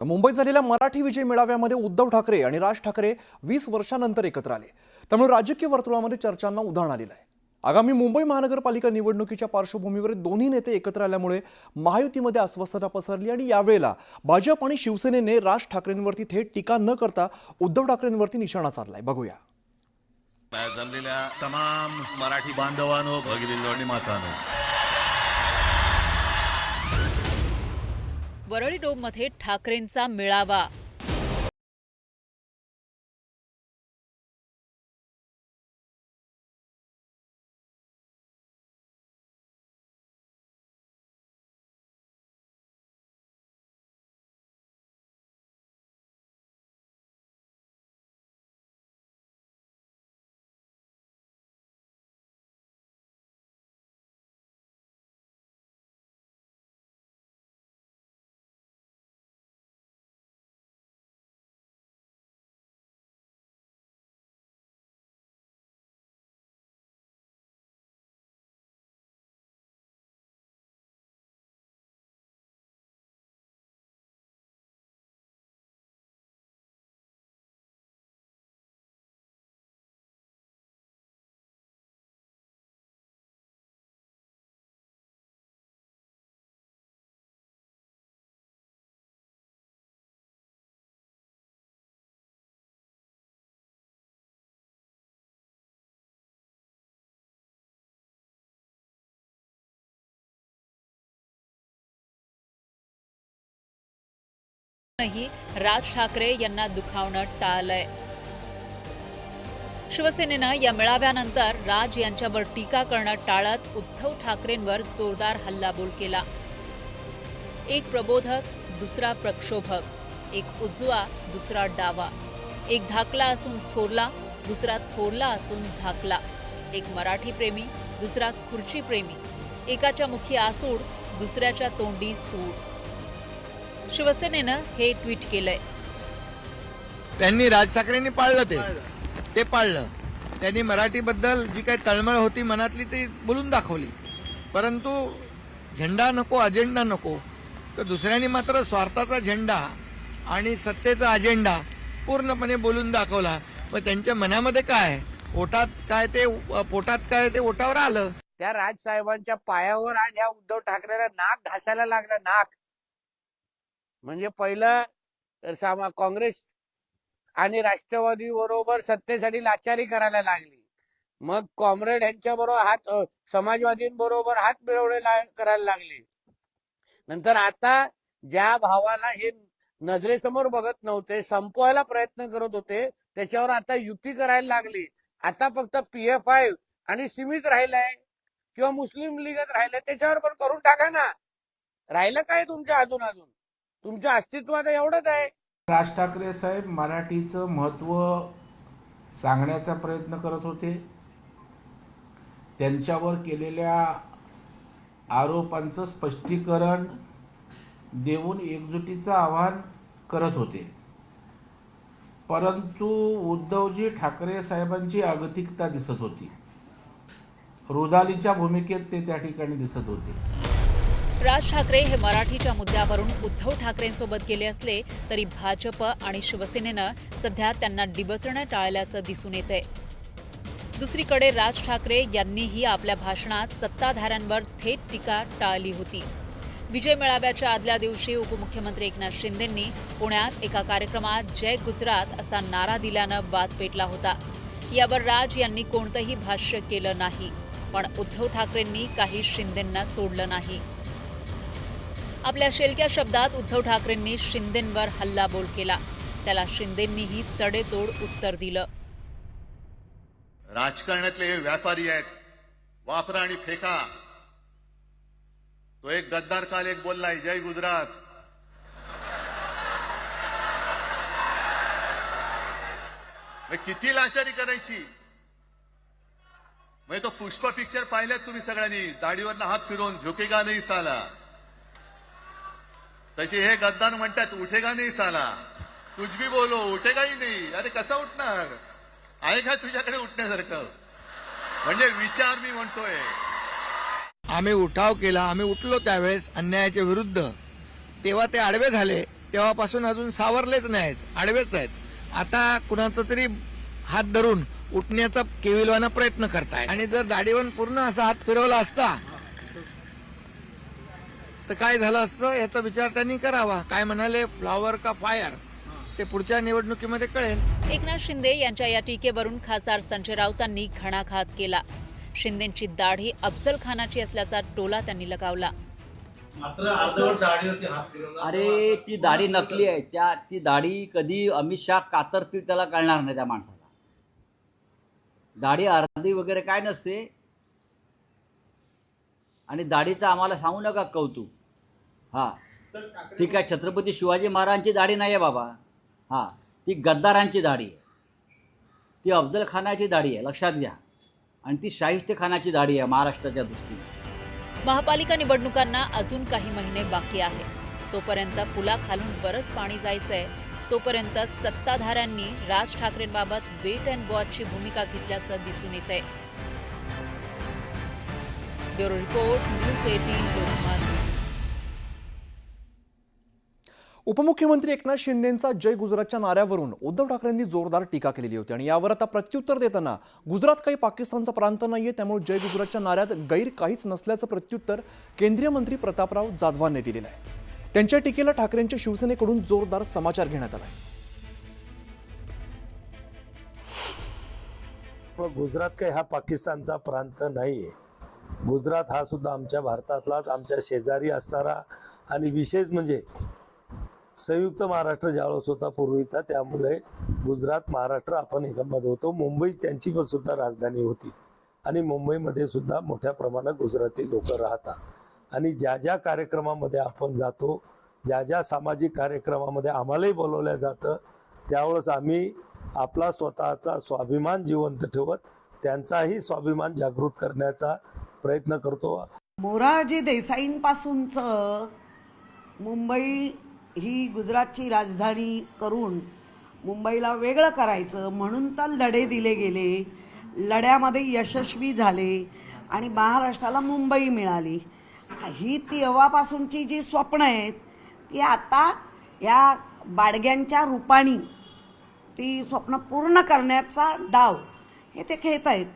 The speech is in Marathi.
मुंबईत झालेल्या मराठी विजय मेळाव्यामध्ये उद्धव ठाकरे आणि राज ठाकरे 20 वर्षांनंतर एकत्र आले। त्यामुळे राजकीय वर्तुळामध्ये चर्चांना उधाण आलेलं आहे। आगामी मुंबई महानगरपालिका निवडणुकीच्या पार्श्वभूमीवर दोन्ही नेते एकत्र आल्यामुळे महायुतीमध्ये अस्वस्थता पसरली आणि यावेळेला भाजप आणि शिवसेनेने राज ठाकरेंवरती थेट टीका न करता उद्धव ठाकरेंवरती निशाणा साधलाय। बघूया। जमलेल्या तमाम मराठी बांधवांनो, भगिनींनो आणि मातांनो, वरळी डोममध्ये ठाकरेंचा मेळावा। राज ठाकरे यांना दुखावणं टाळलंय। शिवसेनेनं या मेळाव्यानंतर राज यांच्यावर टीका करणं टाळत उद्धव ठाकरेंवर जोरदार हल्लाबोल केला। एक प्रबोधक, दुसरा प्रक्षोभक, एक उजवा, दुसरा डावा, एक धाकला असून थोरला, दुसरा थोरला असून धाकला, एक मराठी प्रेमी, दुसरा खुर्ची प्रेमी, एकाच्या मुखी आसूड, दुसऱ्याच्या तोंडी सूड। शिवसेनेनं हे ट्विट केलंय। त्यांनी राज ठाकरेंनी पाळलं ते पाळलं। त्यांनी मराठीबद्दल जी काही तळमळ होती मनातली ती बोलून दाखवली, परंतु झेंडा नको, अजेंडा नको, तर दुसऱ्यांनी मात्र स्वार्थाचा झेंडा आणि सत्तेचा अजेंडा पूर्णपणे बोलून दाखवला। मग त्यांच्या मनामध्ये काय, पोटात काय ते ओटावर आलं। त्या राजसाहेबांच्या पायावर आज ह्या उद्धव ठाकरेला नाक घासायला लागलं। नाक म्हणजे पहिलं काँग्रेस आणि राष्ट्रवादी बरोबर सत्तेसाठी लाचारी करायला लागली, मग कॉम्रेड यांच्या बरोबर समाजवादींबरोबर हात मिळवणे करायला लागली, नंतर आता ज्या भावाला हे नजरेसमोर बघत नव्हते, संपवायला प्रयत्न करत होते, त्याच्यावर आता युती करायला लागली। आता फक्त PF5 आणि सीमित राहिलंय किंवा मुस्लिम लीगच राहिलंय, त्याच्यावर पण करून टाका ना। राहिलं काय तुमच्या अजून तुमच्या अस्तित्वात एवढंच आहे। राज ठाकरे साहेब मराठीचं महत्त्व सांगण्याचा प्रयत्न करत होते। त्यांच्यावर केलेल्या आरोपांचं स्पष्टीकरण देऊन एकजुटीचं आवाहन करत होते, परंतु उद्धवजी ठाकरे साहेबांची अगतिकता दिसत होती। रुदालीच्या भूमिकेत ते त्या ठिकाणी दिसत होते। राज ठाकरे हे मराठीच्या मुद्द्यावरून उद्धव ठाकरेंसोबत गेले असले तरी भाजप आणि शिवसेनेनं सध्या त्यांना डिवचणं टाळल्याचं दिसून येतंय। दुसरीकडे राज ठाकरे यांनीही आपल्या भाषणात सत्ताधाऱ्यांवर थेट टीका टाळली होती। विजय मेळाव्याच्या आदल्या दिवशी उपमुख्यमंत्री एकनाथ शिंदेंनी पुण्यात एका कार्यक्रमात जय गुजरात असा नारा दिल्यानं वाद पेटला होता। यावर राज यांनी कोणतंही भाष्य केलं नाही, पण उद्धव ठाकरेंनी काही शिंदेंना सोडलं नाही। आपल्या शेलक्या शब्दात उद्धव ठाकरेंनी शिंदेंवर हल्लाबोल केला, त्याला शिंदेंनीही सडेतोड उत्तर दिलं। राजकारणातले व्यापारी आहेत, वापरा आणि फेका। तो एक गद्दार काल एक बोललाय, जय गुजरात। किती लाचारी करायची। तो पुष्पा पिक्चर पाहिल्यात तुम्ही सगळ्यांनी, दाढीवरनं हात फिरवून झुकेगा नाही साला, तसे हे गद्दार म्हणतात उठेगा नाही साला, कुछ भी बोलो उठेगाही नाही। अरे कसा उठणार, आहे का तुझ्याकडे उठण्यासारखं? म्हणजे विचार मी म्हणतोय। आम्ही उठाव केला, आम्ही उठलो त्यावेळेस अन्यायाच्या विरुद्ध, तेव्हा ते आडवे झाले तेव्हापासून अजून सावरलेच नाहीत, आडवेच आहेत. आता कुणाचा तरी हात धरून उठण्याचा केविलवाना प्रयत्न करताय. आणि जर दाढीवर पूर्ण असा हात फिरवला असता तर काय झालं असतं याचा विचार त्यांनी करावा. काय म्हणाले, फ्लॉवर का फायर, ते पुढच्या निवडणुकीमध्ये कळेल. एकनाथ शिंदे यांच्या या टीकेवरून खासदार संजय राऊतांनी घणाघात केला. शिंदेंची दाढी अफजल खानाची असल्याचा टोला त्यांनी लगावला. अरे ती दाढी नकली आहे. ती दाढी कधी अमित शहा कातरतील त्याला कळणार नाही त्या माणसाला. दाढी अर्धी वगैरे काय नसते. आणि दाढीचं आम्हाला सांगू नका कौतुक. हा ठीक आहे, छत्रपती शिवाजी महाराजांची दाढी नाही आहे बाबा. हा ती गद्दारांची दाढी आहे, ती अफजल खानाची दाढी आहे, लक्षात घ्या. आणि ती शाहिस्ते खानाची दाढी आहे महाराष्ट्राच्या दृष्टीने. महापालिका निवडणुकांना अजून काही महिने बाकी आहे. तोपर्यंत पुलाखालून बरंच पाणी जायचंय. तोपर्यंत सत्ताधाऱ्यांनी राज ठाकरेंबाबत वेट अँड वॉचची भूमिका घेतल्याचं दिसून येतंय. Bureau report, news 18 Lokmat. उपमुख्यमंत्री एकनाथ शिंदेंचा जय गुजरातच्या नाऱ्यावरून उद्धव ठाकरेंनी जोरदार टीका केलेली होती. आणि यावर आता प्रत्युत्तर देताना गुजरात काही पाकिस्तानचा प्रांत नाहीये, त्यामुळे जय गुजरातच्या नाऱ्यात गैर काहीच नसल्याचं प्रत्युत्तर केंद्रीय मंत्री प्रतापराव जाधवांनी दिलेलं आहे. त्यांच्या टीकेला ठाकरेंच्या शिवसेनेकडून जोरदार समाचार घेण्यात आलाय. गुजरात काही हा पाकिस्तानचा प्रांत नाहीये. गुजरात हा सुद्धा आमच्या भारतातलाच, आमच्या शेजारी असणारा, आणि विशेष म्हणजे संयुक्त महाराष्ट्र ज्यावेळेस होता पूर्वीचा, त्यामुळे गुजरात महाराष्ट्र आपण एकमध्ये होतो. मुंबई त्यांची पण सुद्धा राजधानी होती आणि मुंबईमध्ये सुद्धा मोठ्या प्रमाणात गुजराती लोक राहतात. आणि ज्या ज्या कार्यक्रमामध्ये आपण जातो, ज्या ज्या सामाजिक कार्यक्रमामध्ये आम्हालाही बोलवलं जातं, त्यावेळेस आम्ही आपला स्वतःचा स्वाभिमान जिवंत ठेवत त्यांचाही स्वाभिमान जागृत करण्याचा प्रयत्न करतो. मोरारजी देसाईंपासूनचं मुंबई ही गुजरातची राजधानी करून मुंबईला वेगळं करायचं म्हणून तर लढे दिले गेले. लढ्यामध्ये यशस्वी झाले आणि महाराष्ट्राला मुंबई मिळाली. ही तेव्हापासूनची जी स्वप्न आहेत ती आता या बाडग्यांच्या रूपाने ती स्वप्न पूर्ण करण्याचा डाव हे ते खेळत आहेत.